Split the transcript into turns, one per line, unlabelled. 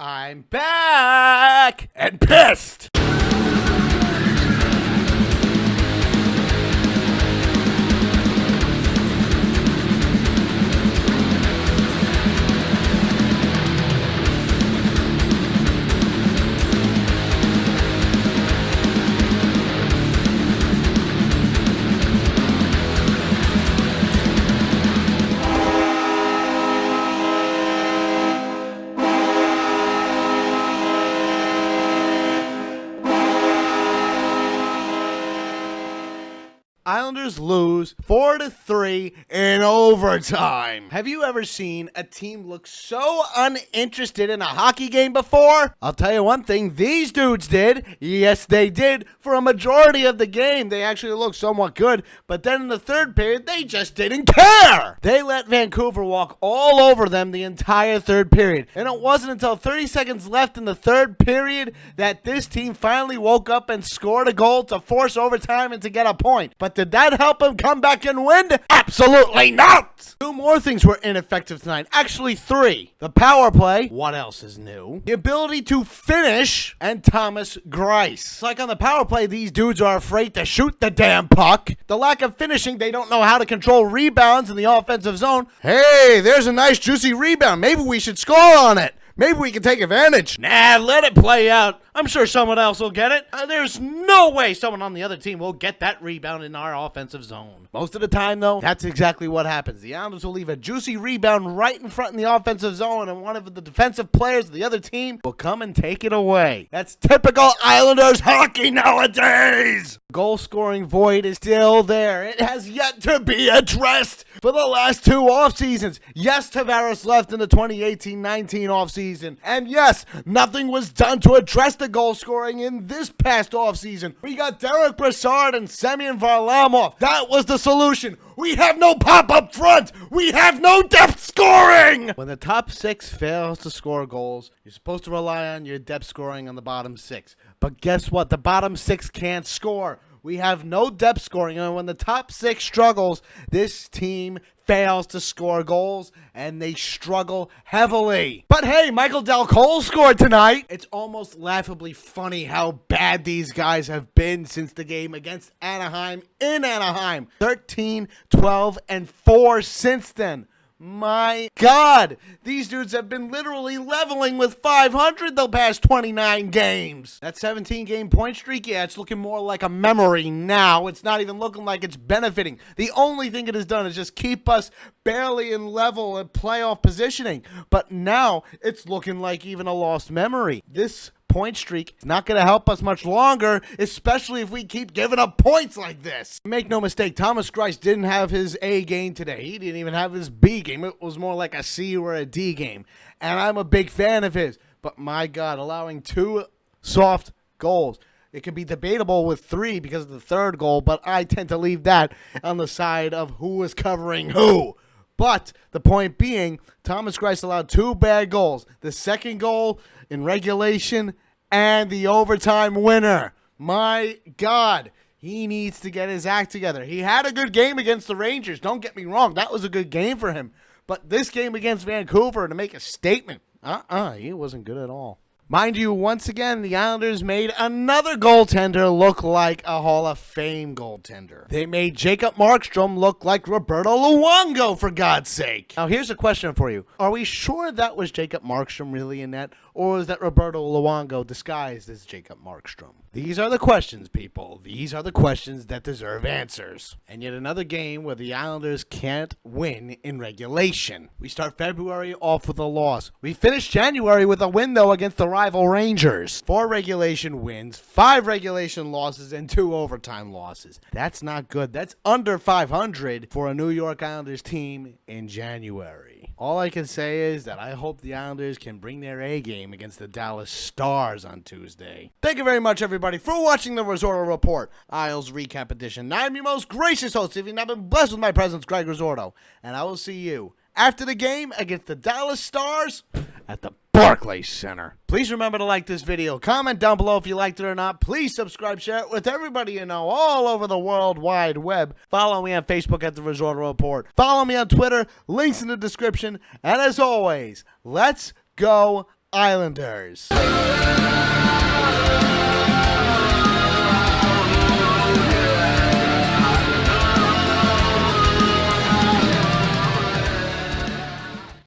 I'm back and pissed. Islanders lose 4-3 in overtime. Have you ever seen a team look so uninterested in a hockey game before? I'll tell you one thing, these dudes did. Yes, they did. For a majority of the game, they actually looked somewhat good, but then in the third period, they just didn't care. They let Vancouver walk all over them the entire third period, and it wasn't until 30 seconds left in the third period that this team finally woke up and scored a goal to force overtime and to get a point. But did that help him come back and win? Absolutely not! Two more things were ineffective tonight. Actually, three. The power play. What else is new? The ability to finish. And Thomas Greiss. Like on the power play, these dudes are afraid to shoot the damn puck. The lack of finishing, they don't know how to control rebounds in the offensive zone. Hey, there's a nice juicy rebound. Maybe we should score on it. Maybe we can take advantage. Nah, let it play out. I'm sure someone else will get it. There's no way someone on the other team will get that rebound in our offensive zone. Most of the time, though, that's exactly what happens. The Islanders will leave a juicy rebound right in front in the offensive zone, and one of the defensive players of the other team will come and take it away. That's typical Islanders hockey nowadays. Goal-scoring void is still there. It has yet to be addressed for the last two off-seasons. Yes, Tavares left in the 2018-19 off-season. And yes, nothing was done to address the goal scoring in this past offseason. We got Derek Brassard and Semyon Varlamov. That was the solution. We have no pop up front. We have no depth scoring. When the top six fails to score goals, you're supposed to rely on your depth scoring on the bottom six. But guess what? The bottom six can't score. We have no depth scoring, and when the top six struggles, this team fails to score goals, and they struggle heavily. But hey, Michael Del Cole scored tonight. It's almost laughably funny how bad these guys have been since the game against Anaheim in Anaheim. 13, 12, and 4 since then. My God, these dudes have been literally leveling with 500 the past 29 games. That 17-game point streak, yeah, it's looking more like a memory now. It's not even looking like it's benefiting. The only thing it has done is just keep us barely in level and playoff positioning. But now it's looking like even a lost memory. This point streak is not going to help us much longer, especially if we keep giving up points like this. Make no mistake, Thomas Greiss didn't have his A game today. He didn't even have his B game. It was more like a C or a D game. And I'm a big fan of his. But my God, allowing 2 soft goals. It could be debatable with 3 because of the third goal, but I tend to leave that on the side of who is covering who. But the point being, Thomas Greiss allowed 2 bad goals. The second goal in regulation and the overtime winner. My God, he needs to get his act together. He had a good game against the Rangers. Don't get me wrong. That was a good game for him. But this game against Vancouver to make a statement, he wasn't good at all. Mind you, once again, the Islanders made another goaltender look like a Hall of Fame goaltender. They made Jacob Markstrom look like Roberto Luongo, for God's sake. Now, here's a question for you. Are we sure that was Jacob Markstrom really in net, or is that Roberto Luongo disguised as Jacob Markstrom? These are the questions, people. These are the questions that deserve answers. And yet another game where the Islanders can't win in regulation. We start February off with a loss. We finish January with a win, though, against the rival Rangers. 4 regulation wins, 5 regulation losses, and 2 overtime losses. That's not good. That's under 500 for a New York Islanders team in January. All I can say is that I hope the Islanders can bring their A game against the Dallas Stars on Tuesday. Thank you very much, everybody, for watching the Risorto Report, Isles Recap Edition. I'm your most gracious host, if you've not been blessed with my presence, Greg Risorto, and I will see you after the game against the Dallas Stars at the Barclays Center. Please remember to like this video. Comment down below if you liked it or not. Please subscribe, share it with everybody you know all over the World Wide Web. Follow me on Facebook at The Risorto Report. Follow me on Twitter. Links in the description. And as always, let's go Islanders.